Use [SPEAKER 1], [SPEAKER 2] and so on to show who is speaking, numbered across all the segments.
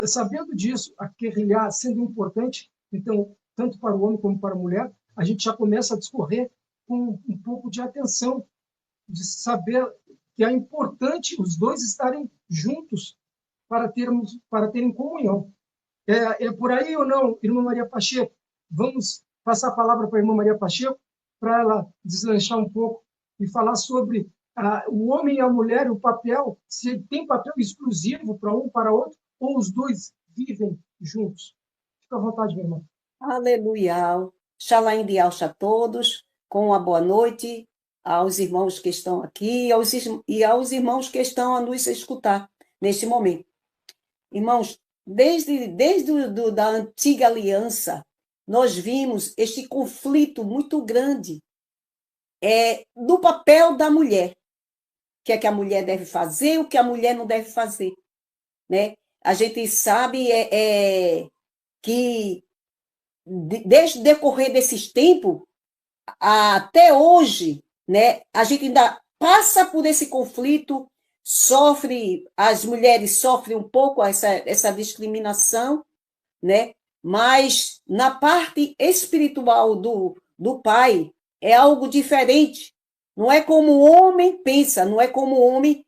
[SPEAKER 1] Sabendo disso, a guerrilhar sendo importante, então, tanto para o homem como para a mulher, a gente já começa a discorrer com um pouco de atenção, de saber que é importante os dois estarem juntos para terem comunhão. É por aí ou não, irmã Maria Pacheco? Vamos passar a palavra para a irmã Maria Pacheco, para ela deslanchar um pouco e falar sobre o homem e a mulher, o papel, se tem papel exclusivo para um, para outro, ou os dois vivem juntos. Fica à vontade, minha irmã.
[SPEAKER 2] Aleluia. Shalom de Alcha a todos, com uma boa noite aos irmãos que estão aqui e aos irmãos que estão a nos escutar neste momento. Irmãos, desde da antiga aliança, nós vimos este conflito muito grande do papel da mulher. O que é que a mulher deve fazer, o que a mulher não deve fazer. Né? A gente sabe que desde o decorrer desses tempos, até hoje, né, a gente ainda passa por esse conflito, as mulheres sofrem um pouco essa discriminação, né? Mas na parte espiritual do pai é algo diferente. Não é como o homem pensa, não é como o homem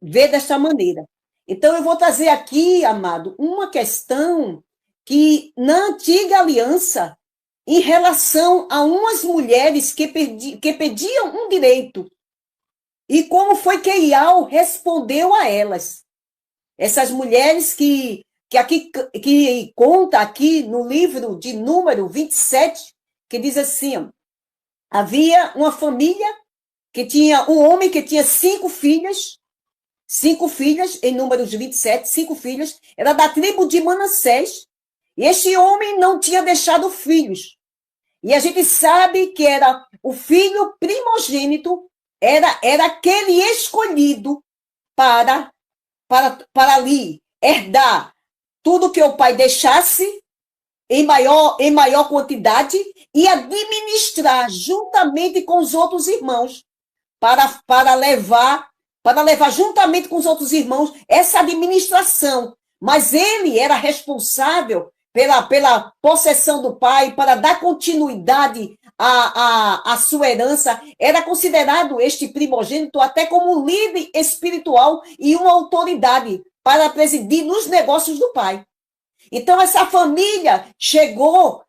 [SPEAKER 2] vê dessa maneira. Então, eu vou trazer aqui, amado, uma questão que, na antiga aliança, em relação a umas mulheres que pediam um direito, e como foi que Ial respondeu a elas. Essas mulheres que conta aqui no livro de número 27, que diz assim, havia uma família que tinha um homem que tinha 5 filhas, em Números 27, 5 filhas, era da tribo de Manassés, e este homem não tinha deixado filhos. E a gente sabe que era o filho primogênito, era aquele escolhido para ali herdar tudo que o pai deixasse em maior quantidade e administrar juntamente com os outros irmãos para levar juntamente com os outros irmãos essa administração. Mas ele era responsável pela possessão do pai, para dar continuidade à sua herança. Era considerado este primogênito até como líder espiritual e uma autoridade para presidir nos negócios do pai. Então, essa família chegou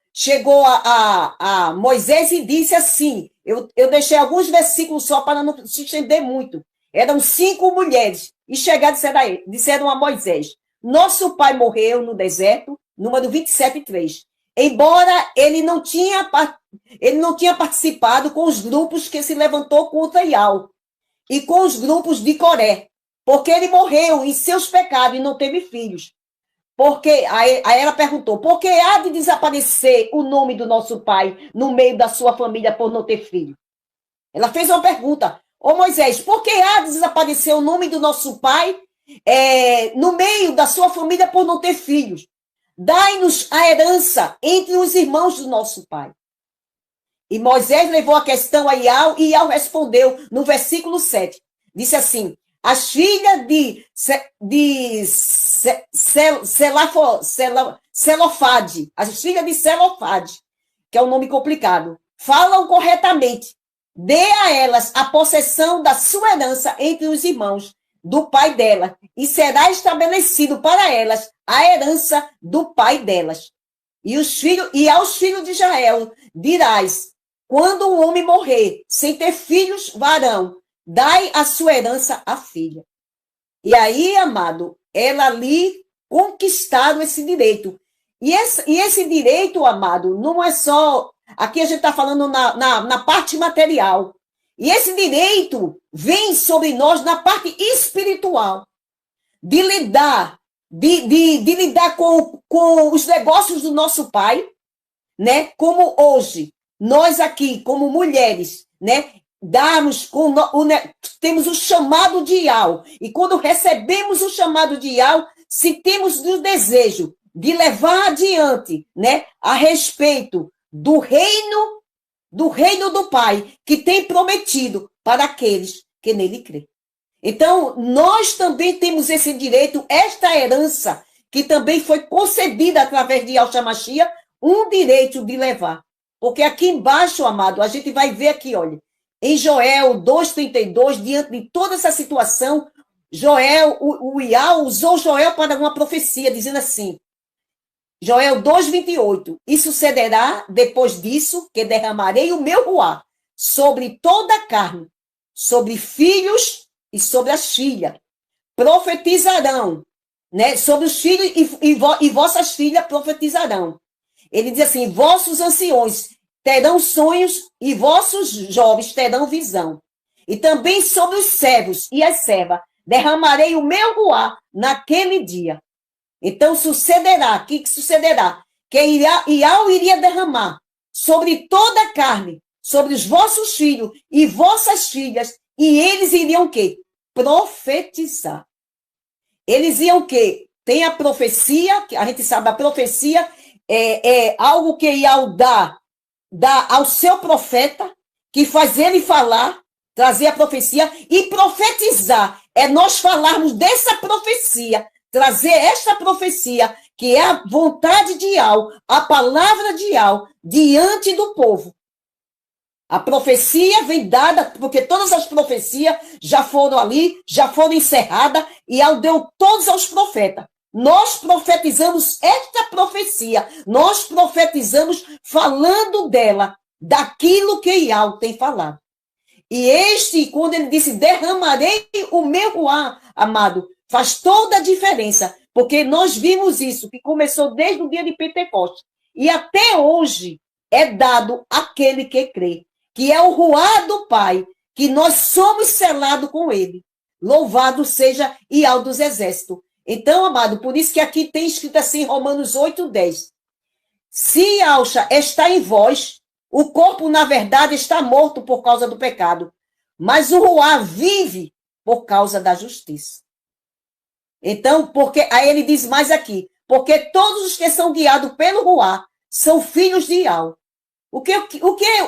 [SPEAKER 2] a Moisés e disse assim, eu deixei alguns versículos só para não se estender muito. Eram 5 mulheres, e chegaram e disseram a Moisés, nosso pai morreu no deserto, número 27:3. Embora ele não tinha participado com os grupos que se levantou contra Ial, e com os grupos de Coré, porque ele morreu em seus pecados e não teve filhos. Porque aí ela perguntou, por que há de desaparecer o nome do nosso pai no meio da sua família por não ter filho? Ela fez uma pergunta, Moisés, por que há de desaparecer o nome do nosso pai no meio da sua família por não ter filhos? Dai-nos a herança entre os irmãos do nosso pai. E Moisés levou a questão a Ial, e Ial respondeu no versículo 7. Disse assim, as filhas de Zelofade, as filhas de Zelofade, que é um nome complicado, falam corretamente. Dê a elas a possessão da sua herança entre os irmãos do pai dela, e será estabelecido para elas a herança do pai delas. E aos filhos de Israel dirás, quando um homem morrer sem ter filhos varão, dai a sua herança à filha. E aí, amado, ela ali conquistaram esse direito. E esse direito, amado, não é só... Aqui a gente está falando na parte material. E esse direito vem sobre nós na parte espiritual. De lidar com os negócios do nosso pai, né? Como hoje, nós aqui, como mulheres, né? Temos o chamado de Ial. E quando recebemos o chamado de Ial, se temos o desejo de levar adiante, né? A respeito do reino do Pai, que tem prometido para aqueles que nele crêem. Então, nós também temos esse direito, esta herança que também foi concedida através de Yahshua Mashiach, um direito de levar. Porque aqui embaixo, amado, a gente vai ver aqui, olha, em Joel 2,32, diante de toda essa situação, Joel, o Iá usou Joel para uma profecia, dizendo assim, Joel 2,28, e sucederá depois disso que derramarei o meu ruá sobre toda a carne, sobre filhos e sobre as filhas. Profetizarão, né? Sobre os filhos e vossas filhas profetizarão. Ele diz assim, vossos anciões terão sonhos e vossos jovens terão visão. E também sobre os servos e as servas derramarei o meu ruá naquele dia. Então sucederá, o que sucederá? Que Iau iria derramar sobre toda a carne, sobre os vossos filhos e vossas filhas, e eles iriam o quê? Profetizar. Eles iam o quê? Tem a profecia, que a gente sabe, a profecia é algo que Iau dá ao seu profeta, que faz ele falar, trazer a profecia, e profetizar é nós falarmos dessa profecia, trazer esta profecia, que é a vontade de Iau, a palavra de Iau, diante do povo. A profecia vem dada, porque todas as profecias já foram ali, já foram encerradas, e Iau deu todos aos profetas. Nós profetizamos esta profecia, nós profetizamos falando dela, daquilo que Iau tem falado. E quando ele disse, derramarei o meu ruá, amado, faz toda a diferença, porque nós vimos isso, que começou desde o dia de Pentecostes, e até hoje é dado àquele que crê, que é o ruá do Pai, que nós somos selados com ele. Louvado seja Iau dos Exércitos. Então, amado, por isso que aqui tem escrito assim, Romanos 8:10. Se Yahshua está em vós, o corpo, na verdade, está morto por causa do pecado, mas o ruá vive por causa da justiça. Então, porque aí ele diz mais aqui, porque todos os que são guiados pelo ruá são filhos de Iau. O que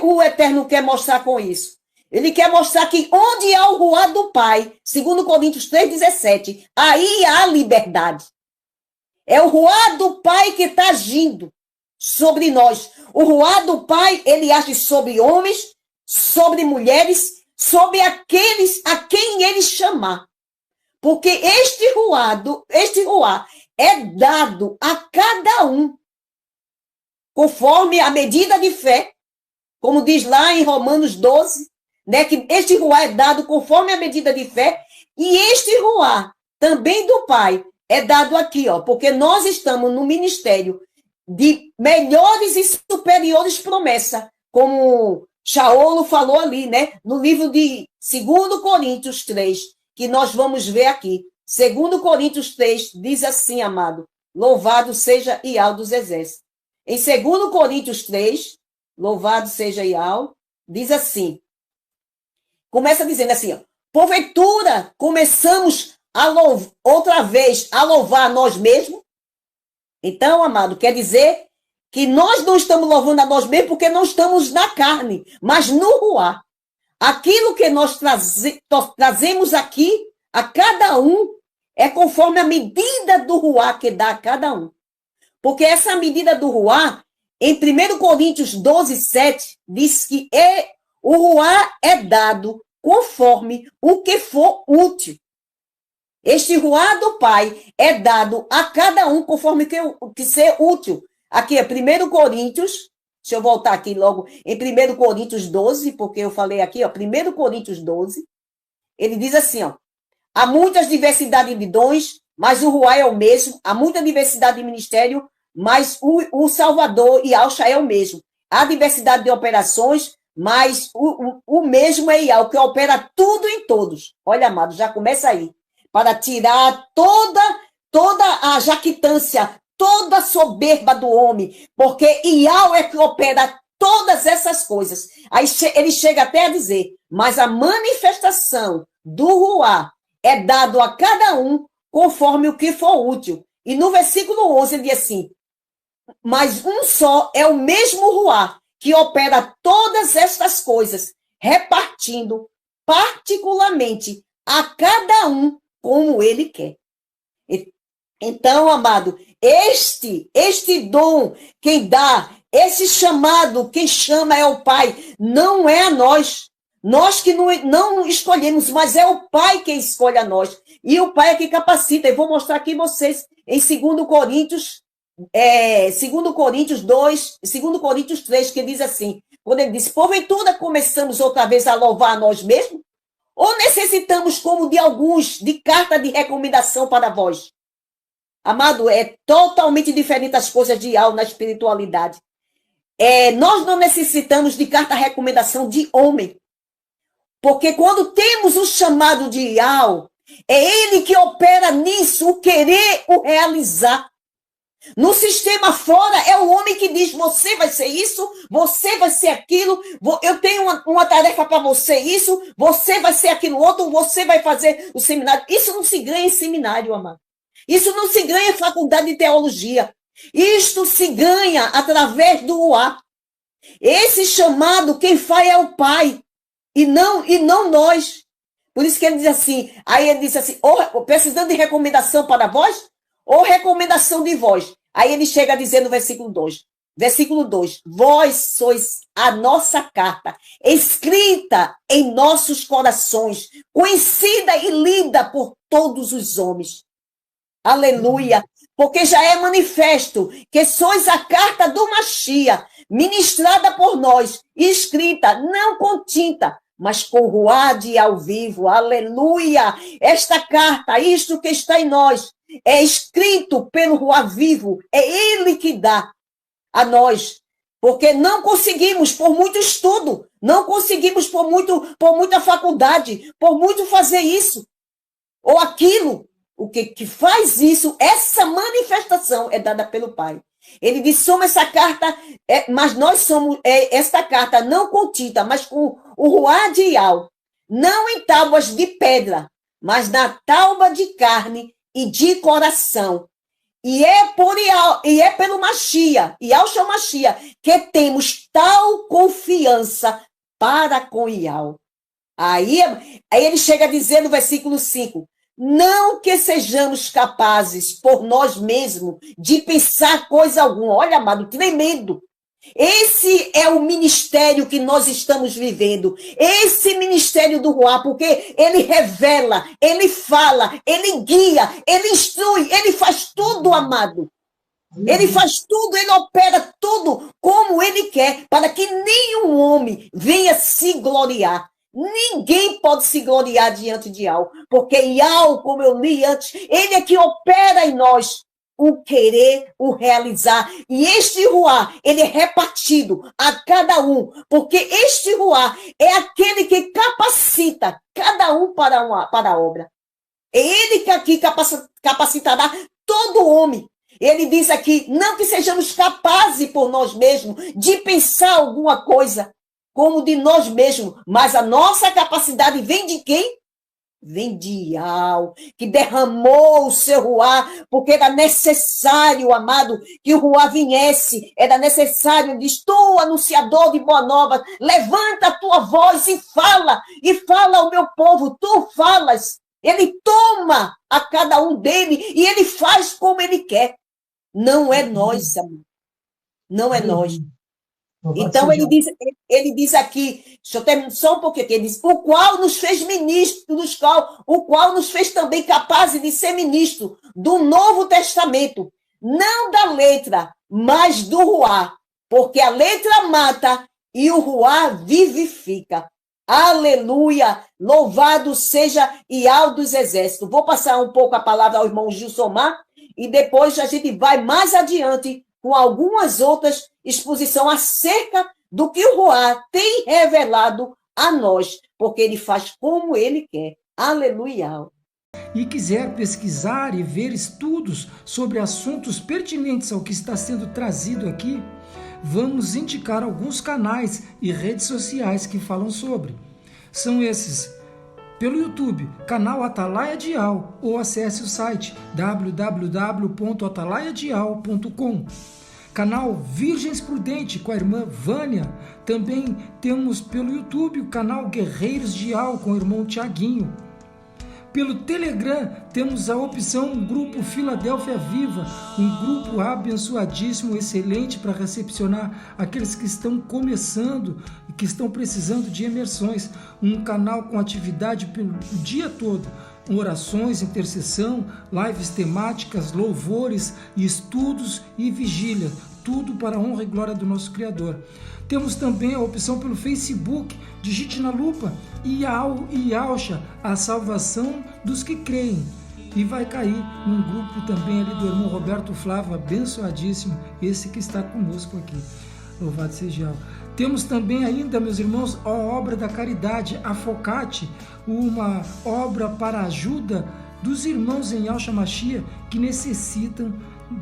[SPEAKER 2] o Eterno quer mostrar com isso? Ele quer mostrar que onde há o ruá do Pai, segundo Coríntios 3,17, aí há liberdade. É o ruá do Pai que está agindo sobre nós. O ruá do Pai, ele age sobre homens, sobre mulheres, sobre aqueles a quem ele chamar. Porque este ruá é dado a cada um, conforme a medida de fé, como diz lá em Romanos 12, né, que este ruá é dado conforme a medida de fé, e este ruá também do Pai é dado aqui, ó, porque nós estamos no ministério de melhores e superiores promessas, como Shaolo falou ali, né, no livro de 2 Coríntios 3, que nós vamos ver aqui. 2 Coríntios 3 diz assim, amado, louvado seja Iau dos Exércitos. Em 2 Coríntios 3, louvado seja Iau, diz assim, começa dizendo assim, ó, porventura começamos outra vez a louvar a nós mesmos? Então, amado, quer dizer que nós não estamos louvando a nós mesmos porque não estamos na carne, mas no ruá. Aquilo que nós trazemos aqui a cada um é conforme a medida do ruá que dá a cada um. Porque essa medida do ruá, em 1 Coríntios 12:7, diz que o ruá é dado conforme o que for útil. Este ruá do Pai é dado a cada um conforme o que ser útil. Aqui é 1 Coríntios, deixa eu voltar aqui logo, em 1 Coríntios 12, porque eu falei aqui, ó, 1 Coríntios 12, ele diz assim, ó, há muitas diversidades de dons, mas o ruá é o mesmo, há muita diversidade de ministério, mas o Salvador e Yahshua é o mesmo. Há diversidade de operações, mas o mesmo é Iau, que opera tudo em todos. Olha, amado, já começa aí. Para tirar toda a jactância, toda a soberba do homem, porque Iau é que opera todas essas coisas. Aí ele chega até a dizer, mas a manifestação do ruá é dado a cada um conforme o que for útil. E no versículo 11 ele diz assim, mas um só é o mesmo ruá que opera todas estas coisas, repartindo particularmente a cada um como ele quer. Então, amado, este dom, quem dá, esse chamado, quem chama é o Pai, não é a nós. Nós que não escolhemos, mas é o Pai quem escolhe a nós. E o Pai é que capacita. Eu vou mostrar aqui vocês em 2 Coríntios, 2 Coríntios 2, 2 Coríntios 3, que diz assim, quando ele diz, porventura começamos outra vez a louvar a nós mesmos? Ou necessitamos, como de alguns, de carta de recomendação para vós? Amado, é totalmente diferente as coisas de alma na espiritualidade. Nós não necessitamos de carta de recomendação de homem. Porque quando temos o chamado de Ial, é ele que opera nisso, o querer, o realizar. No sistema fora, é o homem que diz, você vai ser isso, você vai ser aquilo, eu tenho uma tarefa para você, isso, você vai ser aquilo outro, você vai fazer o seminário. Isso não se ganha em seminário, amado. Isso não se ganha em faculdade de teologia. Isto se ganha através do UA. Esse chamado, quem faz é o Pai, e não nós. Por isso que ele diz assim, aí ele diz assim, ou precisando de recomendação para vós, ou recomendação de vós. Aí ele chega a dizer no versículo 2, vós sois a nossa carta, escrita em nossos corações, conhecida e lida por todos os homens. Aleluia! Porque já é manifesto que sois a carta do Machia, ministrada por nós, e escrita, não com tinta, mas com ruade ao vivo. Aleluia! Esta carta, isto que está em nós, é escrito pelo ruá vivo, é ele que dá a nós. Porque não conseguimos, por muito estudo, não conseguimos por muita faculdade, por muito fazer isso ou aquilo. O que faz isso, essa manifestação é dada pelo Pai. Ele diz, somos essa carta, mas nós somos esta carta não com tinta, mas com o ruá de Ial, não em tábuas de pedra, mas na tábua de carne e de coração. E é pelo Machia, Ial chama Machia, que temos tal confiança para com Ial. Aí ele chega a dizer no versículo 5, não que sejamos capazes por nós mesmos de pensar coisa alguma. Olha, amado, tremendo. Esse é o ministério que nós estamos vivendo. Esse ministério do Ruá, porque ele revela, ele fala, ele guia, ele instrui, ele faz tudo, amado. Ele faz tudo, ele opera tudo como ele quer, para que nenhum homem venha se gloriar. Ninguém pode se gloriar diante de Ial, porque Ial, como eu li antes, ele é que opera em nós o querer, o realizar. E este ruá, ele é repartido a cada um, porque este ruá é aquele que capacita cada um para a obra. É ele que aqui capacitará todo homem. Ele diz aqui, não que sejamos capazes por nós mesmos de pensar alguma coisa, como de nós mesmos, mas a nossa capacidade vem de quem? Vem de Ial, que derramou o seu ruá, porque era necessário, amado, que o ruá viesse, era necessário, diz, tu, anunciador de boa nova, levanta a tua voz e fala ao meu povo, tu falas, ele toma a cada um dele e ele faz como ele quer. Não é nós, amado, não é nós. Então, ele diz aqui, deixa eu terminar só um pouquinho, ele diz, o qual nos fez ministros, o qual nos fez também capazes de ser ministro do Novo Testamento, não da letra, mas do ruá, porque a letra mata e o ruá vivifica. Aleluia! Louvado seja Ial dos Exércitos. Vou passar um pouco a palavra ao irmão Gilsomar e depois a gente vai mais adiante com algumas outras exposições acerca do que o ruá tem revelado a nós, porque ele faz como ele quer. Aleluia!
[SPEAKER 1] E quiser pesquisar e ver estudos sobre assuntos pertinentes ao que está sendo trazido aqui, vamos indicar alguns canais e redes sociais que falam sobre. São esses: pelo YouTube, canal Atalaia de Ial, ou acesse o site www.atalaiadial.com. Canal Virgens Prudente com a irmã Vânia. Também temos pelo YouTube o canal Guerreiros de Ial com o irmão Tiaguinho. Pelo Telegram, temos a opção Grupo Filadélfia Viva, um grupo abençoadíssimo, excelente para recepcionar aqueles que estão começando e que estão precisando de imersões. Um canal com atividade pelo dia todo, orações, intercessão, lives temáticas, louvores, estudos e vigília, tudo para a honra e glória do nosso Criador. Temos também a opção pelo Facebook, digite na lupa Iaucha, a salvação dos que creem. E vai cair num grupo também ali do irmão Roberto Flávio, abençoadíssimo, esse que está conosco aqui. Louvado seja Yahweh. Temos também ainda, meus irmãos, a obra da caridade, a Focate, uma obra para a ajuda dos irmãos em Yahshua Mashiach que necessitam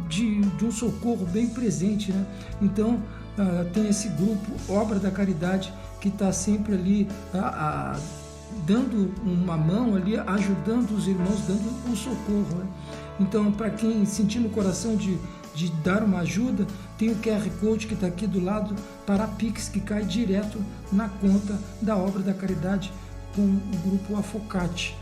[SPEAKER 1] de um socorro bem presente, né? Então, tem esse grupo, Obra da Caridade, que está sempre ali dando uma mão ali, ajudando os irmãos, dando um socorro, né? Então, para quem sentir no coração de dar uma ajuda, tem o QR Code que está aqui do lado para a Pix, que cai direto na conta da Obra da Caridade com o grupo Afocate.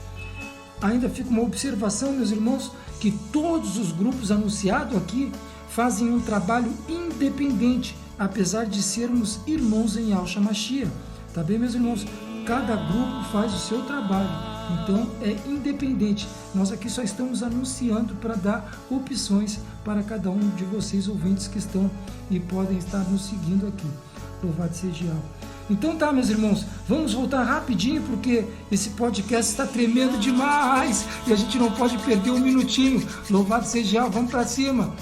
[SPEAKER 1] Ainda fica uma observação, meus irmãos, que todos os grupos anunciados aqui fazem um trabalho independente, apesar de sermos irmãos em Yahshua Mashiach. Tá bem, meus irmãos? Cada grupo faz o seu trabalho, então é independente. Nós aqui só estamos anunciando para dar opções para cada um de vocês, ouvintes que estão e podem estar nos seguindo aqui. Louvado seja Yahweh. Então tá, meus irmãos, vamos voltar rapidinho, porque esse podcast está tremendo demais e a gente não pode perder um minutinho. Louvado seja Yahweh, vamos para cima.